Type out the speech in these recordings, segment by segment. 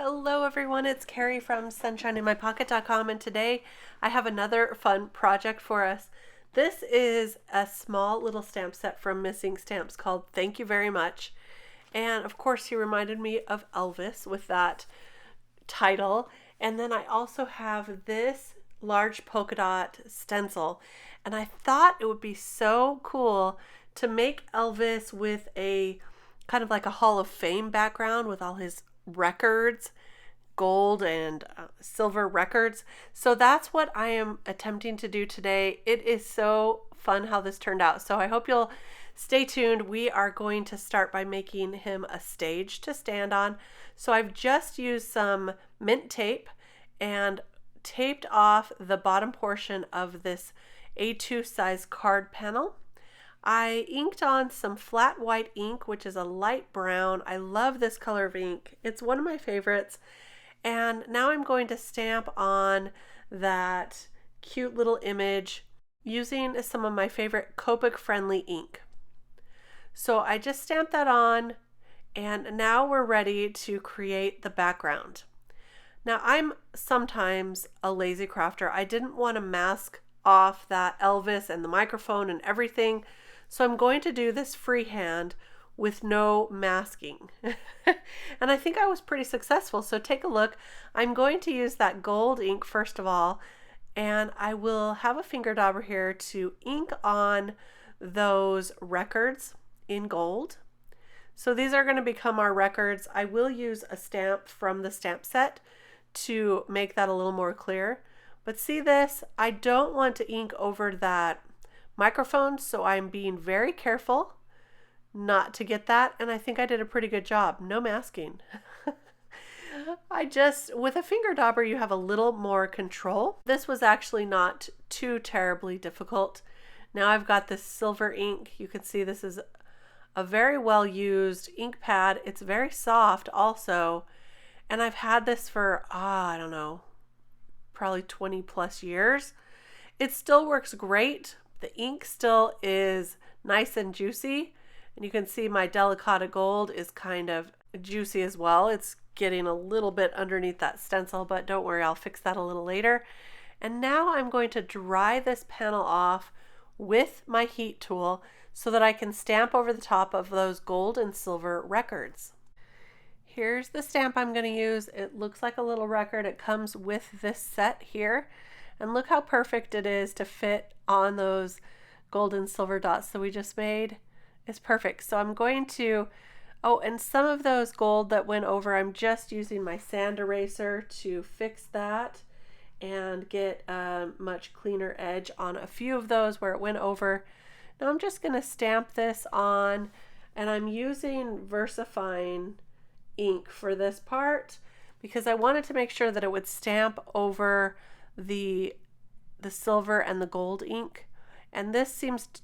Hello everyone, it's Kari from sunshineinmypocket.com, and today I have another fun project for us. This is a small little stamp set from Miss Ink Stamps called Thank You Very Much. And of course he reminded me of Elvis with that title. And then I also have this large polka dot stencil. And I thought it would be so cool to make Elvis with a kind of like a Hall of Fame background with all his records, gold and silver records. So that's what I am attempting to do today. It is so fun how this turned out. So I hope you'll stay tuned. We are going to start by making him a stage to stand on. So I've just used some mint tape and taped off the bottom portion of this A2 size card panel. I inked on some flat white ink, which is a light brown. I love this color of ink. It's one of my favorites. And now I'm going to stamp on that cute little image using some of my favorite Copic friendly ink. So I just stamped that on, and now we're ready to create the background. Now I'm sometimes a lazy crafter. I didn't want to mask off that Elvis and the microphone and everything. So I'm going to do this freehand with no masking. And I think I was pretty successful. So take a look. I'm going to use that gold ink first of all, and I will have a finger dauber here to ink on those records in gold. So these are going to become our records. I will use a stamp from the stamp set to make that a little more clear. But see this? I don't want to ink over that microphone, so I'm being very careful not to get that, and I think I did a pretty good job. No masking. With a finger dauber, you have a little more control. This was actually not too terribly difficult. Now I've got this silver ink. You can see this is a very well used ink pad. It's very soft also, and I've had this for, I don't know, probably 20 plus years. It still works great. The ink still is nice and juicy, and you can see my Deluxe gold is kind of juicy as well. It's getting a little bit underneath that stencil, but don't worry, I'll fix that a little later. And now I'm going to dry this panel off with my heat tool so that I can stamp over the top of those gold and silver records. Here's the stamp I'm going to use. It looks like a little record. It comes with this set here. And look how perfect it is to fit on those gold and silver dots that we just made. It's perfect. So I'm going to, and some of those gold that went over, I'm just using my sand eraser to fix that and get a much cleaner edge on a few of those where it went over. Now I'm just going to stamp this on, and I'm using VersaFine ink for this part because I wanted to make sure that it would stamp over the silver and the gold ink, and this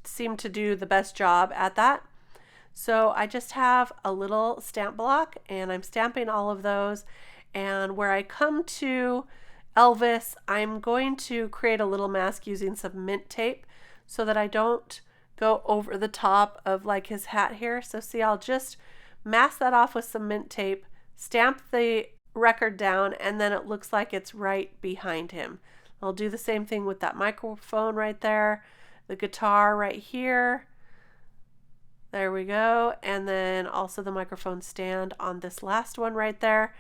seemed to do the best job at that. So I just have a little stamp block and I'm stamping all of those, and where I come to Elvis, I'm going to create a little mask using some mint tape so that I don't go over the top of like his hat here. So see, I'll just mask that off with some mint tape, stamp the record down, and then it looks like it's right behind him. I'll do the same thing with that microphone right there, the guitar right here. There we go. And then also the microphone stand on this last one right there.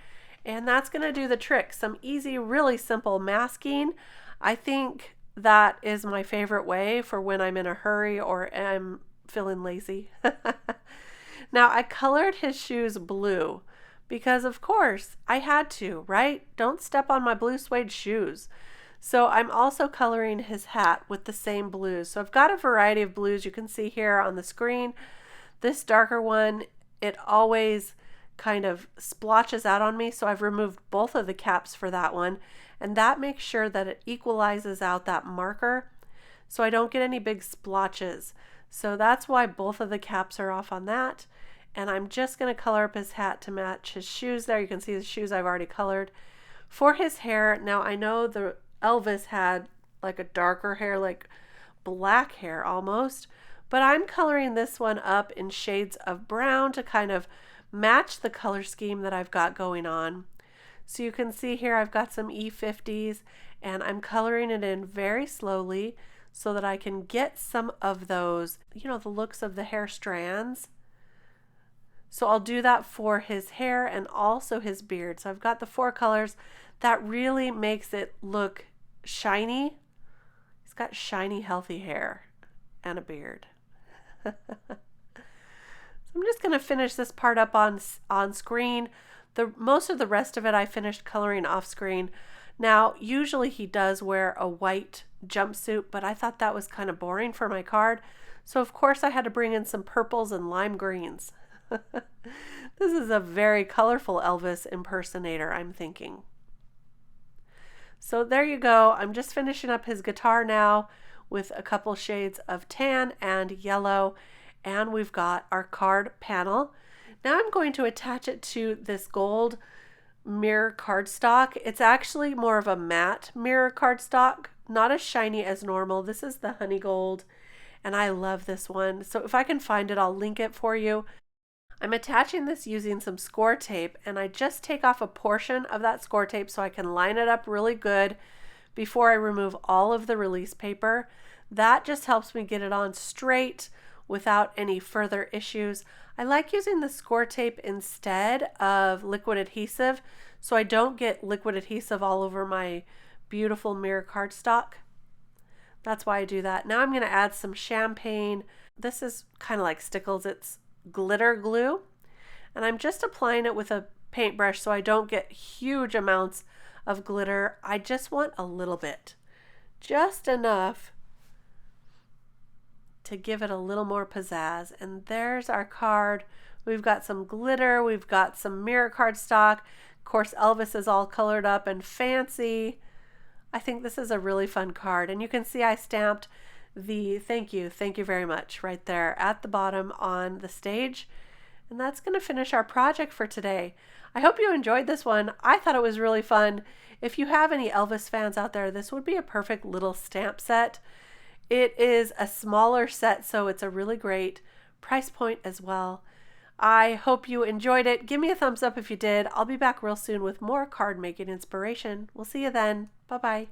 And that's going to do the trick. Some easy, really simple masking. I think that is my favorite way for when I'm in a hurry or I'm feeling lazy. Now I colored his shoes blue because of course I had to, right? Don't step on my blue suede shoes. So I'm also coloring his hat with the same blues. So I've got a variety of blues you can see here on the screen. This darker one, it always kind of splotches out on me. So I've removed both of the caps for that one. And that makes sure that it equalizes out that marker so I don't get any big splotches. So that's why both of the caps are off on that. And I'm just going to color up his hat to match his shoes there. You can see the shoes I've already colored. For his hair, now I know the Elvis had like a darker hair, like black hair almost, but I'm coloring this one up in shades of brown to kind of match the color scheme that I've got going on. So you can see here I've got some E50s and I'm coloring it in very slowly so that I can get some of those, you know, the looks of the hair strands. So I'll do that for his hair and also his beard. So I've got the 4 colors. That really makes it look shiny. He's got shiny, healthy hair and a beard. So I'm just going to finish this part up on screen. Most of the rest of it I finished coloring off screen. Now, usually he does wear a white jumpsuit, but I thought that was kind of boring for my card. So of course I had to bring in some purples and lime greens. This is a very colorful Elvis impersonator, I'm thinking. So there you go. I'm just finishing up his guitar now with a couple shades of tan and yellow. And we've got our card panel. Now I'm going to attach it to this gold mirror cardstock. It's actually more of a matte mirror cardstock, not as shiny as normal. This is the honey gold, and I love this one. So if I can find it, I'll link it for you. I'm attaching this using some score tape, and I just take off a portion of that score tape so I can line it up really good before I remove all of the release paper. That just helps me get it on straight without any further issues. I like using the score tape instead of liquid adhesive so I don't get liquid adhesive all over my beautiful mirror cardstock. That's why I do that. Now I'm going to add some champagne. This is kind of like Stickles. It's glitter glue, and I'm just applying it with a paintbrush so I don't get huge amounts of glitter. I just want a little bit, just enough to give it a little more pizzazz. And there's our card. We've got some glitter, we've got some mirror cardstock. Of course, Elvis is all colored up and fancy. I think this is a really fun card, and you can see I stamped the thank you very much right there at the bottom on the stage. And that's going to finish our project for today. I hope you enjoyed this one. I thought it was really fun. If you have any Elvis fans out there, this would be a perfect little stamp set. It is a smaller set, so it's a really great price point as well. I hope you enjoyed it. Give me a thumbs up if you did. I'll be back real soon with more card making inspiration. We'll see you then. Bye-bye.